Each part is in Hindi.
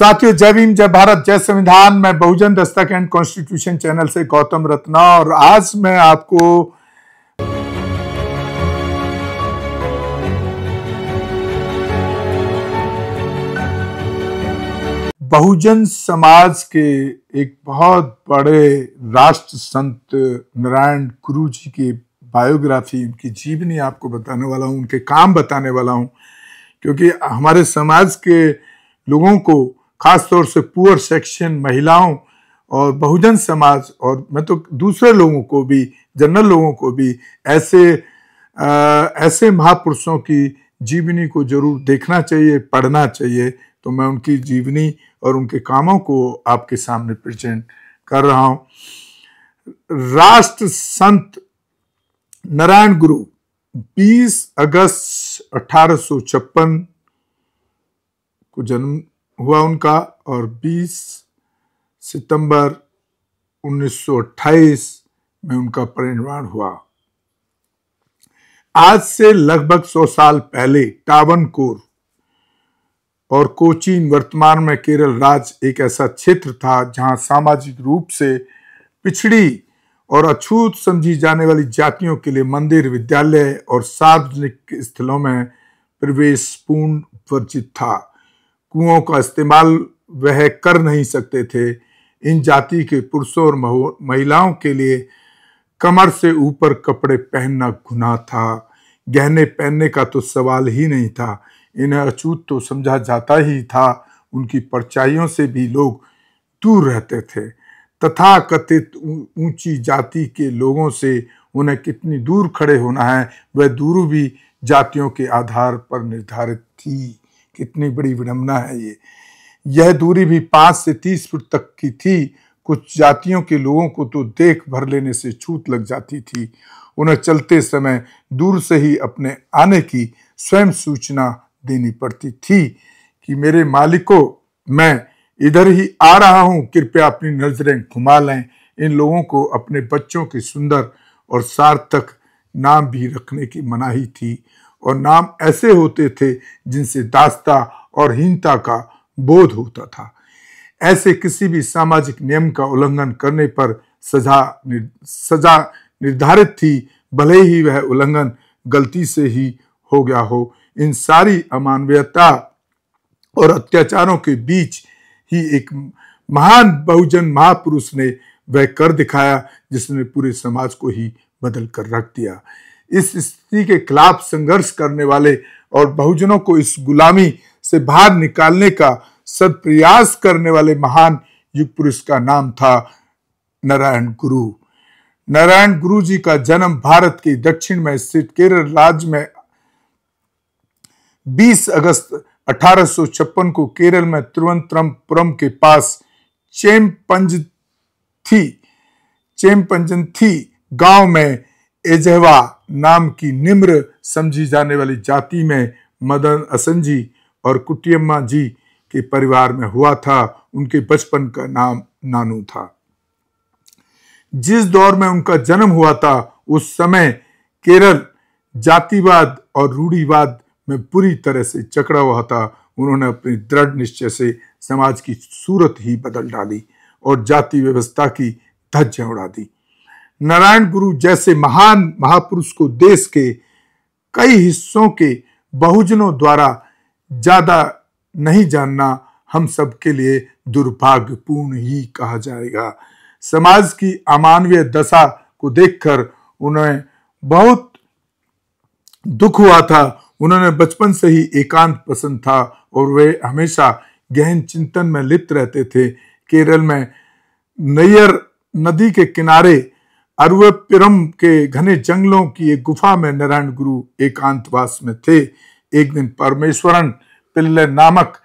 साथियों, जय भीम, जय भारत, जय संविधान। मैं बहुजन दस्तक एंड कॉन्स्टिट्यूशन चैनल से गौतम रत्ना, और आज मैं आपको बहुजन समाज के एक बहुत बड़े राष्ट्र संत नारायण गुरु जी की बायोग्राफी, उनकी जीवनी आपको बताने वाला हूं, उनके काम बताने वाला हूं, क्योंकि हमारे समाज के लोगों को, खासतौर से पुअर सेक्शन, महिलाओं और बहुजन समाज, और मैं तो दूसरे लोगों को भी, जनरल लोगों को भी ऐसे महापुरुषों की जीवनी को जरूर देखना चाहिए, पढ़ना चाहिए। तो मैं उनकी जीवनी और उनके कामों को आपके सामने प्रेजेंट कर रहा हूं। राष्ट्र संत नारायण गुरु 20 अगस्त 1856 को जन्म हुआ उनका, और 20 सितंबर 1928 में उनका परिनिर्वाण हुआ। आज से लगभग 100 साल पहले ट्रावनकोर और कोचीन, वर्तमान में केरल राज्य, एक ऐसा क्षेत्र था जहां सामाजिक रूप से पिछड़ी और अछूत समझी जाने वाली जातियों के लिए मंदिर, विद्यालय और सार्वजनिक स्थलों में प्रवेश पूर्ण वर्जित था। कुओं का इस्तेमाल वह कर नहीं सकते थे। इन जाति के पुरुषों और महिलाओं के लिए कमर से ऊपर कपड़े पहनना गुनाह था। गहने पहनने का तो सवाल ही नहीं था। इन्हें अछूत तो समझा जाता ही था। उनकी परछाइयों से भी लोग दूर रहते थे। तथाकथित ऊंची जाति के लोगों से उन्हें कितनी दूर खड़े होना है, वह दूरी भी जातियों के आधार पर निर्धारित थी। कितनी बड़ी विडंबना है ये। यह दूरी भी 5 से 30 फुट तक की थी। कुछ जातियों के लोगों को तो देख भर लेने से छूत लग जाती थी। उन्हें चलते समय दूर से ही अपने आने की स्वयं सूचना देनी पड़ती थी कि मेरे मालिकों, मैं इधर ही आ रहा हूं, कृपया अपनी नजरें घुमा लें। इन लोगों को अपने बच्चों के सुंदर और सार्थक नाम भी रखने की मनाही थी, और नाम ऐसे होते थे जिनसे दास्ता और हीनता का बोध होता था। ऐसे किसी भी सामाजिक नियम का उल्लंघन करने पर सजा निर्धारित थी, भले ही वह उल्लंघन गलती से ही हो गया हो। इन सारी अमानवीयता और अत्याचारों के बीच ही एक महान बहुजन महापुरुष ने वह कर दिखाया जिसने पूरे समाज को ही बदल कर रख दिया। इस स्थिति के खिलाफ संघर्ष करने वाले और बहुजनों को इस गुलामी से बाहर निकालने का सद प्रयास करने वाले महान युग पुरुष का नाम था नारायण गुरु। नारायण गुरु जी का जन्म भारत के दक्षिण में स्थित केरल राज्य में 20 अगस्त 1856 को केरल में तिरुवनंतपुरम के पास चेम्पंजथी गांव में एजहवा नाम की निम्र समझी जाने वाली जाति में मदन असंजी और कुटियम्मा जी के परिवार में हुआ था। उनके बचपन का नाम नानू था। जिस दौर में उनका जन्म हुआ था, उस समय केरल जातिवाद और रूढ़िवाद में पूरी तरह से जकड़ा हुआ था। उन्होंने अपनी दृढ़ निश्चय से समाज की सूरत ही बदल डाली और जाति व्यवस्था की धज्जियां उड़ा दी। नारायण गुरु जैसे महान महापुरुष को देश के कई हिस्सों के बहुजनों द्वारा ज्यादा नहीं जानना हम सब के लिए दुर्भाग्यपूर्ण ही कहा जाएगा। समाज की अमानवीय दशा को देखकर उन्हें बहुत दुख हुआ था। उन्होंने बचपन से ही एकांत पसंद था और वे हमेशा गहन चिंतन में लिप्त रहते थे। केरल में नैयर नदी के किनारे अरुवेपुरम के घने जंगलों की एक गुफा में नारायण गुरु एकांतवास में थे। एक दिन परमेश्वरन पिल्ले नामक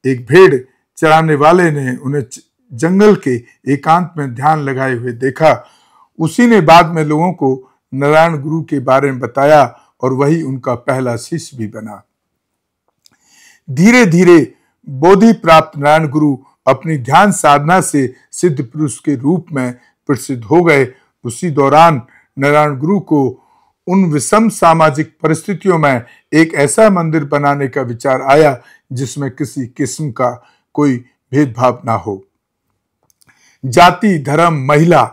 एक भेड़ चराने वाले ने उन्हें जंगल के एकांत में ध्यान लगाए हुए देखा। उसी ने बाद में लोगों को नारायण गुरु के बारे में बताया और वही उनका पहला शिष्य भी बना। धीरे धीरे बोधि प्राप्त नारायण गुरु अपनी ध्यान साधना से सिद्ध पुरुष के रूप में प्रसिद्ध हो गए। उसी दौरान नारायण गुरु को उन विषम सामाजिक परिस्थितियों में एक ऐसा मंदिर बनाने का विचार आया जिसमें किसी किस्म का कोई भेदभाव ना हो, जाति, धर्म, महिला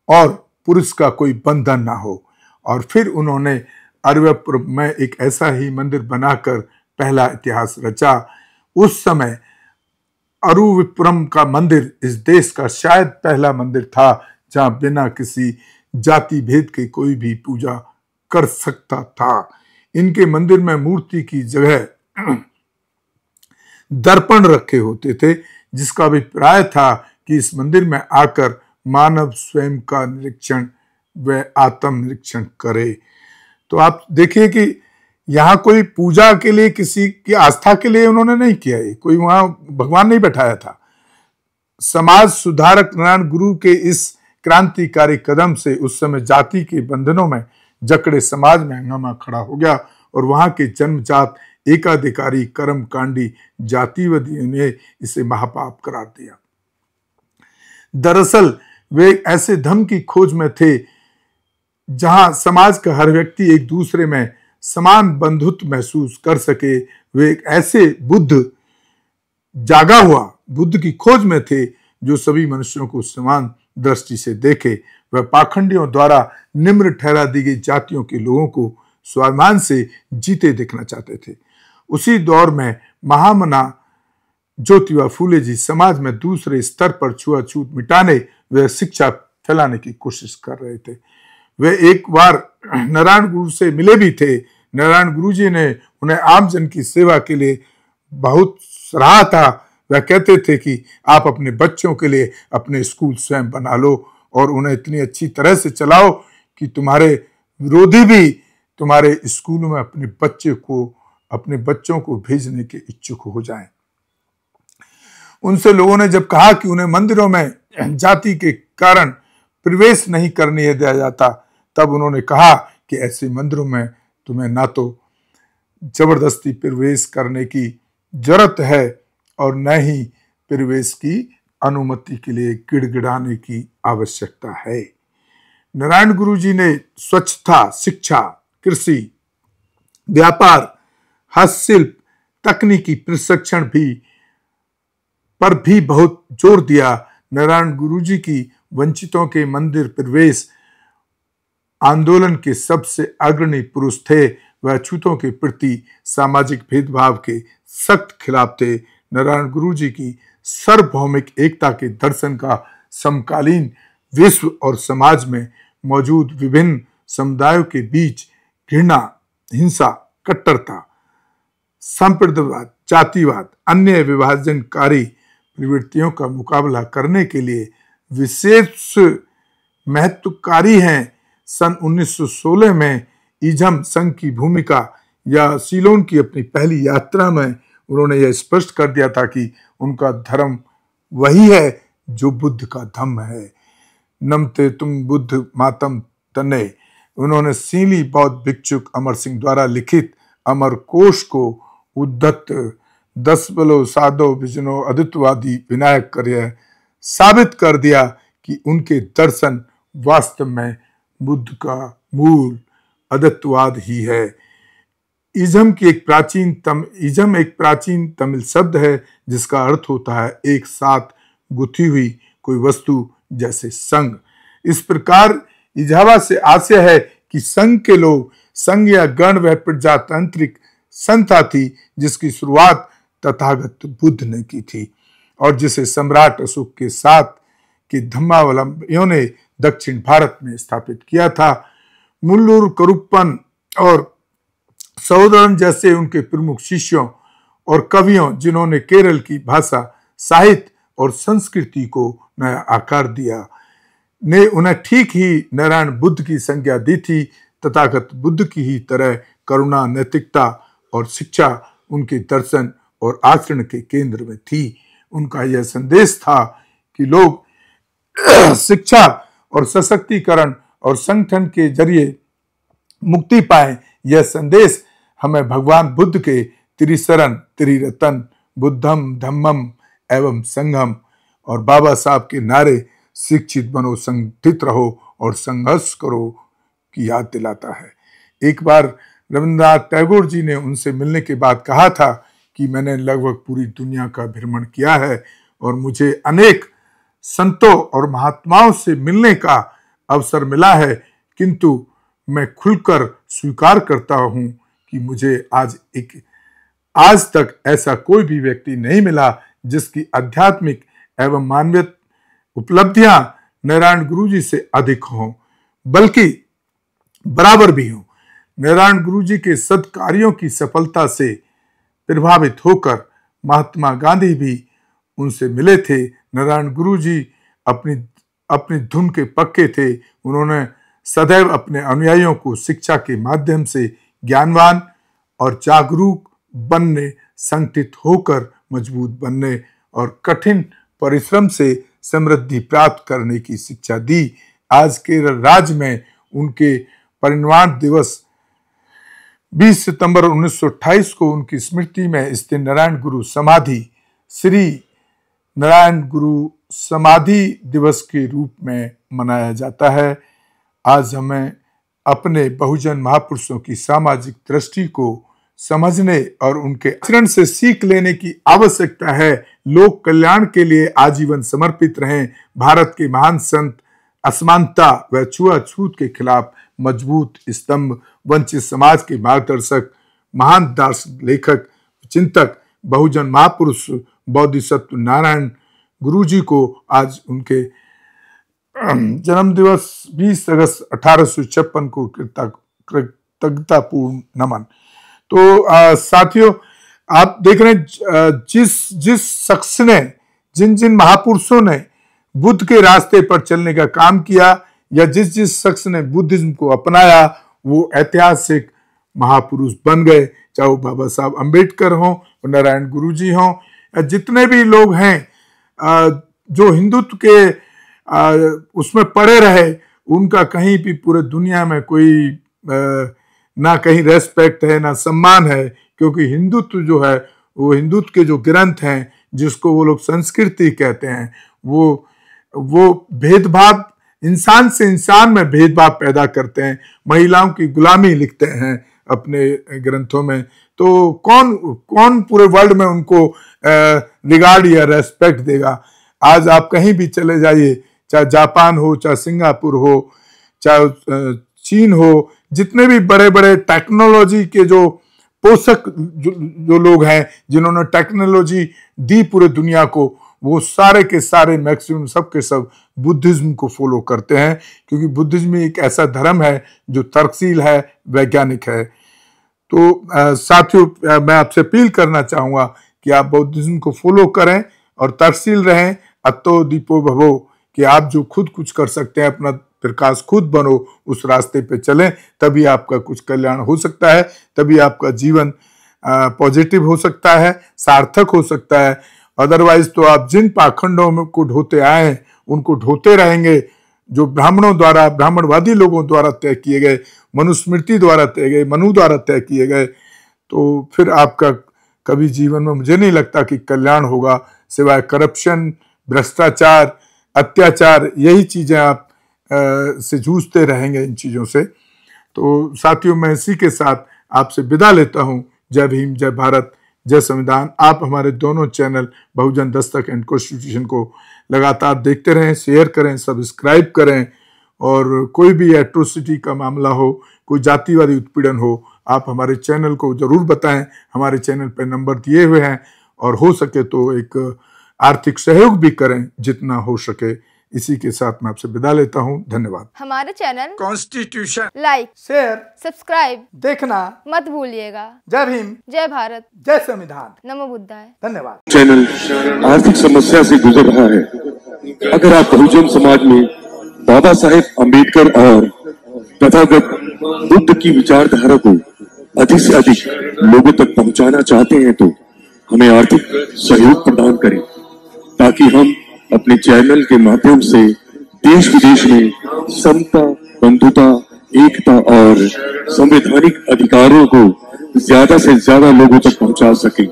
और पुरुष का कोई बंधन ना हो। और फिर उन्होंने अरवपुर में एक ऐसा ही मंदिर बनाकर पहला इतिहास रचा। उस समय अरुविपुरम का मंदिर इस देश का शायद पहला मंदिर था जहां बिना किसी जाति भेद के कोई भी पूजा कर सकता था। इनके मंदिर में मूर्ति की जगह दर्पण रखे होते थे, जिसका अभिप्राय था कि इस मंदिर में आकर मानव स्वयं का निरीक्षण व आत्म निरीक्षण करे। तो आप देखिए कि यहाँ कोई पूजा के लिए, किसी की आस्था के लिए उन्होंने नहीं किया, कोई वहां भगवान नहीं बैठाया था। समाज सुधारक नारायण गुरु के इस क्रांतिकारी कदम से उस समय जाति के बंधनों में जकड़े समाज में हंगामा खड़ा हो गया और वहां के जन्मजात एकाधिकारी कर्मकांडी जातिवादियों ने इसे महापाप करार दिया। दरअसल वे ऐसे धर्म की खोज में थे जहां समाज का हर व्यक्ति एक दूसरे में समान बंधुत्व महसूस कर सके। वे एक ऐसे जागा हुआ बुद्ध की खोज में थे जो सभी मनुष्यों को समान दृष्टि से देखे। वह पाखंडियों द्वारा निम्न ठहरा दी गई जातियों के लोगों को स्वाभिमान से जीते देखना चाहते थे। उसी दौर में महामना ज्योतिबा फूले जी समाज में दूसरे स्तर पर छुआछूत मिटाने व शिक्षा फैलाने की कोशिश कर रहे थे। वे एक बार नारायण गुरु से मिले भी थे। नारायण गुरु जी ने उन्हें आमजन की सेवा के लिए बहुत सराहा था। वह कहते थे कि आप अपने बच्चों के लिए अपने स्कूल स्वयं बना लो और उन्हें इतनी अच्छी तरह से चलाओ कि तुम्हारे विरोधी भी तुम्हारे स्कूलों में अपने बच्चों को भेजने के इच्छुक हो जाएं। उनसे लोगों ने जब कहा कि उन्हें मंदिरों में जाति के कारण प्रवेश नहीं करने दिया जाता, तब उन्होंने कहा कि ऐसे मंदिरों में तुम्हें ना तो जबरदस्ती प्रवेश करने की जरूरत है और न ही प्रवेश की अनुमति के लिए गिड़गिड़ाने की आवश्यकता है। नारायण गुरु जी ने स्वच्छता, शिक्षा, कृषि, व्यापार, हस्तशिल्प, तकनीकी प्रशिक्षण पर भी बहुत जोर दिया। नारायण गुरु जी की वंचितों के मंदिर प्रवेश आंदोलन के सबसे अग्रणी पुरुष थे। वह अछूतों के प्रति सामाजिक भेदभाव के सख्त खिलाफ थे। नारायण गुरु जी की सार्वभौमिक एकता के दर्शन का समकालीन विश्व और समाज में मौजूद विभिन्न समुदायों के बीच घृणा, हिंसा, कट्टरता, संप्रदायवाद, जातिवाद, अन्य विभाजनकारी प्रवृत्तियों का मुकाबला करने के लिए विशेष महत्वकारी हैं। सन 1916 में ईझम संघ की भूमिका या सीलोन की अपनी पहली यात्रा में उन्होंने यह स्पष्ट कर दिया था कि उनका धर्म वही है जो बुद्ध का धम्म है। नमते तुम बुद्ध मातम तने। उन्होंने सीली बौद्ध भिक्षुक अमर सिंह द्वारा लिखित अमर कोश को उद्धत 10 बलो साधो विजनो अद्वैतवादी विनायक कर साबित कर दिया कि उनके दर्शन वास्तव में बुद्ध का मूल अद्वैतवाद ही है। इज़म एक प्राचीन तमिल शब्द है जिसका अर्थ होता है एक साथ गुथी हुई कोई वस्तु, जैसे संघ। इस प्रकार इजावा से आशय है कि संघ के लोग संघ या गण व प्रजातांत्रिक संस्था थी जिसकी शुरुआत तथागत बुद्ध ने की थी और जिसे सम्राट अशोक के साथ के धम्मावलंबियों ने दक्षिण भारत में स्थापित किया था। मुल्लूर करुप्पन और सहोदरन जैसे उनके प्रमुख शिष्यों और कवियों, जिन्होंने केरल की भाषा, साहित्य और संस्कृति को नया आकार दिया, ने उन्हें ठीक ही नारायण बुद्ध की संज्ञा दी थी। तथागत बुद्ध की ही तरह करुणा, नैतिकता और शिक्षा उनके दर्शन और आचरण के केंद्र में थी। उनका यह संदेश था कि लोग शिक्षा और सशक्तिकरण और संगठन के जरिए मुक्ति पाए। यह संदेश हमें भगवान बुद्ध के त्रिशरण, त्रिरतन, बुद्धम, धम्मम एवं संघम और बाबा साहब के नारे शिक्षित बनो, संगठित रहो और संघर्ष करो की याद दिलाता है। एक बार रविन्द्रनाथ टैगोर जी ने उनसे मिलने के बाद कहा था कि मैंने लगभग पूरी दुनिया का भ्रमण किया है और मुझे अनेक संतों और महात्माओं से मिलने का अवसर मिला है, किंतु मैं खुलकर स्वीकार करता हूं कि मुझे आज तक ऐसा कोई भी व्यक्ति नहीं मिला जिसकी आध्यात्मिक एवं मानवीय उपलब्धियां नारायण गुरु जी से अधिक हों, बल्कि बराबर भी हों। नारायण गुरु जी के सत्कार्यों की सफलता से प्रभावित होकर महात्मा गांधी भी उनसे मिले थे। नारायण गुरु जी अपनी धुन के पक्के थे। उन्होंने सदैव अपने अनुयायियों को शिक्षा के माध्यम से ज्ञानवान और जागरूक बनने, संगठित होकर मजबूत बनने और कठिन परिश्रम से समृद्धि प्राप्त करने की शिक्षा दी। आज केरल राज्य में उनके परिनिर्वाण दिवस 20 सितंबर 1928 को उनकी स्मृति में स्थित नारायण गुरु समाधि श्री नारायण गुरु समाधि दिवस के रूप में मनाया जाता है। आज हमें अपने बहुजन महापुरुषों की सामाजिक दृष्टि को समझने और उनके आचरण से सीख लेने की आवश्यकता है। लोक कल्याण के लिए आजीवन समर्पित रहें। भारत के महान संत असमानता व छुआछूत के खिलाफ मजबूत स्तंभ, वंचित समाज के मार्गदर्शक, महान दार्शनिक, लेखक, चिंतक, बहुजन महापुरुष बोधिसत्व नारायण गुरु जी को आज उनके जन्म दिवस 20 अगस्त 1856 को कृतज्ञतापूर्ण नमन। तो साथियों, आप देख रहे हैं जिस शख्स ने, जिन महापुरुषों ने बुद्ध के रास्ते पर चलने का काम किया या जिस शख्स ने बुद्धिज्म को अपनाया, वो ऐतिहासिक महापुरुष बन गए। चाहे वो बाबा साहब अम्बेडकर हों, नारायण गुरु जी हों, जितने भी लोग हैं जो हिंदुत्व के उसमें पड़े रहे, उनका कहीं भी पूरे दुनिया में कोई ना कहीं रेस्पेक्ट है ना सम्मान है, क्योंकि हिंदुत्व जो है वो हिंदुत्व के जो ग्रंथ हैं, जिसको वो लोग संस्कृति कहते हैं, वो भेदभाव, इंसान से इंसान में भेदभाव पैदा करते हैं। महिलाओं की गुलामी लिखते हैं अपने ग्रंथों में। तो कौन पूरे वर्ल्ड में उनको रिगार्ड या रेस्पेक्ट देगा? आज आप कहीं भी चले जाइए, चाहे जापान हो, चाहे सिंगापुर हो, चाहे चीन हो, जितने भी बड़े बड़े टेक्नोलॉजी के जो पोषक जो लोग हैं, जिन्होंने टेक्नोलॉजी दी पूरे दुनिया को, वो सारे के सारे मैक्सिमम सब के सब बुद्धिज्म को फॉलो करते हैं, क्योंकि बुद्धिज्म एक ऐसा धर्म है जो तर्कशील है, वैज्ञानिक है। तो साथियों, मैं आपसे अपील करना चाहूंगा कि आप बुद्धिज्म को फॉलो करें और तर्कशील रहें। अत्तो दीपो भवो, कि आप जो खुद कुछ कर सकते हैं, अपना प्रकाश खुद बनो, उस रास्ते पे चलें, तभी आपका कुछ कल्याण हो सकता है, तभी आपका जीवन पॉजिटिव हो सकता है, सार्थक हो सकता है। अदरवाइज तो आप जिन पाखंडों को ढोते आए हैं, उनको ढोते रहेंगे, जो ब्राह्मणों द्वारा, ब्राह्मणवादी लोगों द्वारा तय किए गए, मनुस्मृति द्वारा तय गए, मनु द्वारा तय किए गए, तो फिर आपका कभी जीवन में मुझे नहीं लगता कि कल्याण होगा, सिवाय करप्शन, भ्रष्टाचार, अत्याचार, यही चीजें आप से जूझते रहेंगे इन चीजों से। तो साथियों, मैं इसी के साथ आपसे विदा लेता हूं। जय भीम, जय भारत, जय संविधान। आप हमारे दोनों channel Bahujan Dastak and constitution को लगातार देखते रहें, शेयर करें, सब्सक्राइब करें, और कोई भी एट्रोसिटी का मामला हो, कोई जातिवादी उत्पीड़न हो, आप हमारे चैनल को जरूर बताएं। हमारे चैनल पर नंबर दिए हुए हैं, और हो सके तो एक आर्थिक सहयोग भी करें जितना हो सके। इसी के साथ मैं आपसे विदा लेता हूं। धन्यवाद। हमारे channel constitution like, share, subscribe देखना मत भूलिएगा। जय भीम, जय भारत, जय संविधान, नमो बुद्धाय। धन्यवाद। चैनल आर्थिक समस्या से गुजर रहा है। अगर आप बहुजन समाज में बाबा साहेब अम्बेडकर और तथागत बुद्ध की विचारधारा को अधिक से अधिक लोगों तक पहुंचाना चाहते हैं, तो हमें आर्थिक सहयोग प्रदान करें, ताकि हम अपने चैनल के माध्यम से देश विदेश में समता, बंधुता, एकता और संवैधानिक अधिकारों को ज्यादा से ज्यादा लोगों तक पहुंचा सके।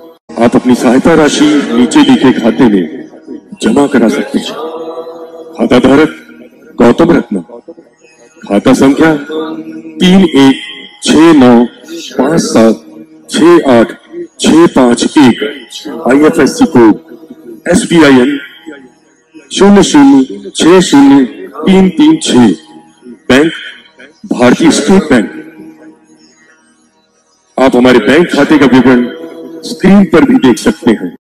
आप अपनी सहायता राशि नीचे लिखे खाते में जमा करा सकते हैं। खाता धारक गौतम रत्न, खाता संख्या 31695768 651, IFSC कोड SBIN 00603336, बैंक भारतीय स्टेट बैंक। आप हमारे बैंक खाते का विवरण स्क्रीन पर भी देख सकते हैं।